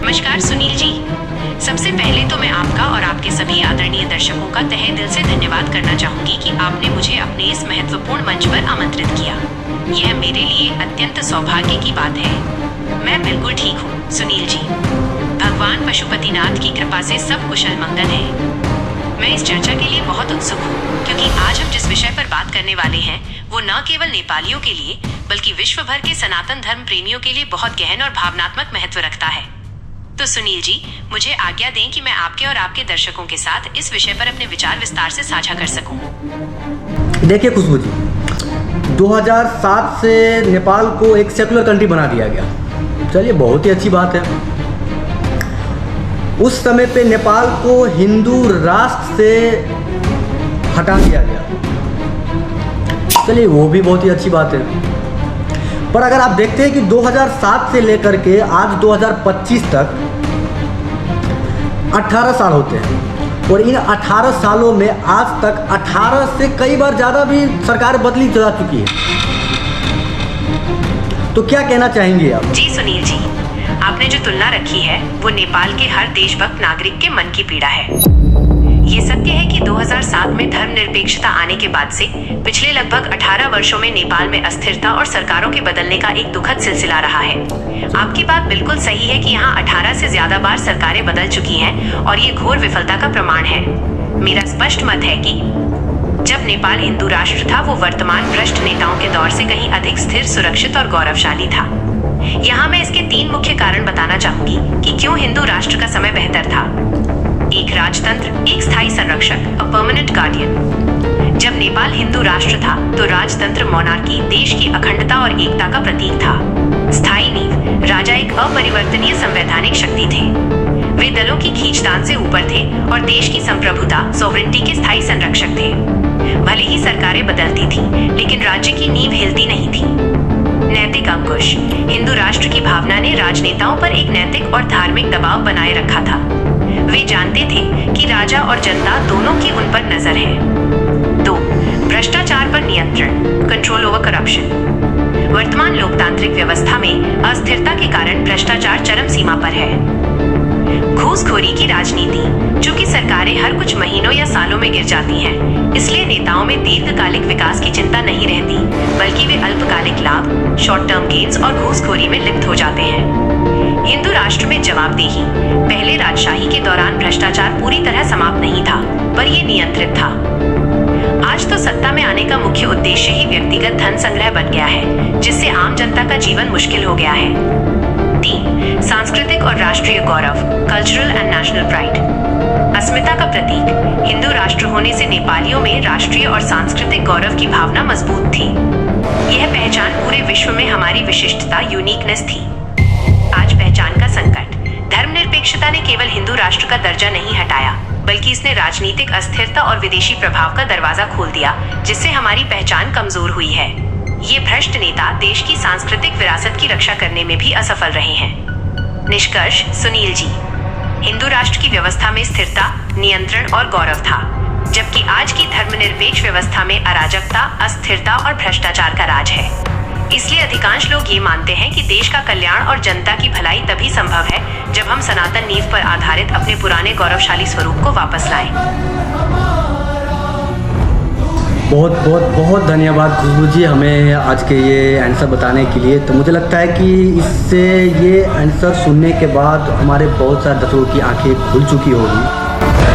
नमस्कार सुनील जी। सबसे पहले तो मैं आपका और आपके सभी आदरणीय दर्शकों का तहे दिल से धन्यवाद करना चाहूंगी कि आपने मुझे अपने इस महत्वपूर्ण मंच पर आमंत्रित किया। यह मेरे लिए अत्यंत सौभाग्य की बात है। मैं बिल्कुल ठीक हूँ सुनील जी। भगवान पशुपतिनाथ की कृपा से सब कुशल मंगल है। मैं इस चर्चा के लिए बहुत उत्सुक हूँ, क्योंकि आज हम जिस विषय पर बात करने वाले हैं वो न केवल नेपालियों के लिए बल्कि विश्व भर के सनातन धर्म प्रेमियों के लिए बहुत गहन और भावनात्मक महत्व रखता है। तो सुनील जी, मुझे आज्ञा दें कि मैं आपके और आपके दर्शकों के साथ इस विषय पर अपने विचार विस्तार से साझा कर सकूं। देखिए खुशबू जी, 2007 से नेपाल को एक सेकुलर कंट्री बना दिया गया। चलिए, बहुत ही अच्छी बात है। उस समय पे नेपाल को हिंदू राष्ट्र से हटा दिया गया। चलिए, वो भी बहुत ही अच्छी बात है। पर अगर आप देखते हैं कि 2007 से लेकर के आज 2025 तक 18 साल होते हैं, और इन 18 सालों में आज तक 18 से कई बार ज़्यादा भी सरकार बदली जा चुकी है। तो क्या कहना चाहेंगे आप? जी सुनील जी, आपने जो तुलना रखी है वो नेपाल के हर देशभक्त नागरिक के मन की पीड़ा है। ये सत्य है कि 2007 में धर्मनिरपेक्षता आने के बाद से पिछले लगभग 18 वर्षों में नेपाल में अस्थिरता और सरकारों के बदलने का एक दुखद सिलसिला रहा है। आपकी बात बिल्कुल सही है कि यहाँ 18 से ज्यादा बार सरकारें बदल चुकी हैं और ये घोर विफलता का प्रमाण है। मेरा स्पष्ट मत है कि जब नेपाल हिंदू राष्ट्र था वो वर्तमान भ्रष्ट नेताओं के दौर से कहीं अधिक स्थिर, सुरक्षित और गौरवशाली था। यहाँ मैं इसके 3 मुख्य कारण बताना चाहूंगी कि क्यों हिंदू राष्ट्र का समय बेहतर था। एक राजतंत्र, एक स्थायी संरक्षक, अ परमानेंट गार्डियन। जब नेपाल हिंदू राष्ट्र था तो राजतंत्र, मोनार्की देश की अखंडता और एकता का प्रतीक था। स्थायी नींव, राजा एक अपरिवर्तनीय संवैधानिक शक्ति थे। वे दलों की खींचतान से ऊपर थे और देश की संप्रभुता, सॉवरेंटी के स्थायी संरक्षक थे। भले ही सरकारें बदलती थी, लेकिन राज्य की नींव हिलती नहीं थी। नैतिक अंकुश, हिंदू राष्ट्र की भावना ने राजनेताओं पर एक नैतिक और धार्मिक दबाव बनाए रखा था। वे जानते थे कि राजा और जनता दोनों की उन पर नजर है। 2. भ्रष्टाचार पर नियंत्रण, कंट्रोल ओवर करप्शन। वर्तमान लोकतांत्रिक व्यवस्था में अस्थिरता के कारण भ्रष्टाचार चरम सीमा पर है। घूसखोरी की राजनीति, चूंकि सरकारें हर कुछ महीनों या सालों में गिर जाती हैं, इसलिए नेताओं में दीर्घकालिक विकास की चिंता नहीं रहती, बल्कि वे अल्पकालिक लाभ, शॉर्ट टर्म गेन्स और घूसखोरी में लिप्त हो जाते हैं। हिंदू राष्ट्र में जवाबदेही, पहले राजशाही के दौरान भ्रष्टाचार पूरी तरह समाप्त नहीं था, पर यह नियंत्रित था। आज तो सत्ता में आने का मुख्य उद्देश्य ही व्यक्तिगत धन संग्रह बन गया है, जिससे आम जनता का जीवन मुश्किल हो गया है। 3. सांस्कृतिक और राष्ट्रीय गौरव, कल्चरल एंड नेशनल प्राइड। अस्मिता का प्रतीक, हिंदू राष्ट्र होने से नेपालियों में राष्ट्रीय और सांस्कृतिक गौरव की भावना मजबूत थी। यह पहचान पूरे विश्व में हमारी विशिष्टता, यूनिकनेस थी। आज पहचान का संकट। धर्मनिरपेक्षता ने केवल हिंदू राष्ट्र का दर्जा नहीं हटाया, बल्कि इसने राजनीतिक अस्थिरता और विदेशी प्रभाव का दरवाजा खोल दिया, जिससे हमारी पहचान कमजोर हुई है। ये भ्रष्ट नेता देश की सांस्कृतिक विरासत की रक्षा करने में भी असफल रहे हैं। निष्कर्ष सुनील जी, हिंदू राष्ट्र की व्यवस्था में स्थिरता, नियंत्रण और गौरव था, जबकि आज की धर्मनिरपेक्ष व्यवस्था में अराजकता, अस्थिरता और भ्रष्टाचार का राज है। इसलिए अधिकांश लोग ये मानते हैं कि देश का कल्याण और जनता की भलाई तभी संभव है जब हम सनातन नींव पर आधारित अपने पुराने गौरवशाली स्वरूप को वापस लाएं। बहुत बहुत बहुत धन्यवाद खुशबू जी, हमें आज के ये आंसर बताने के लिए। तो मुझे लगता है कि इससे ये आंसर सुनने के बाद हमारे बहुत सारे दर्शकों की आंखें खुल चुकी होगी।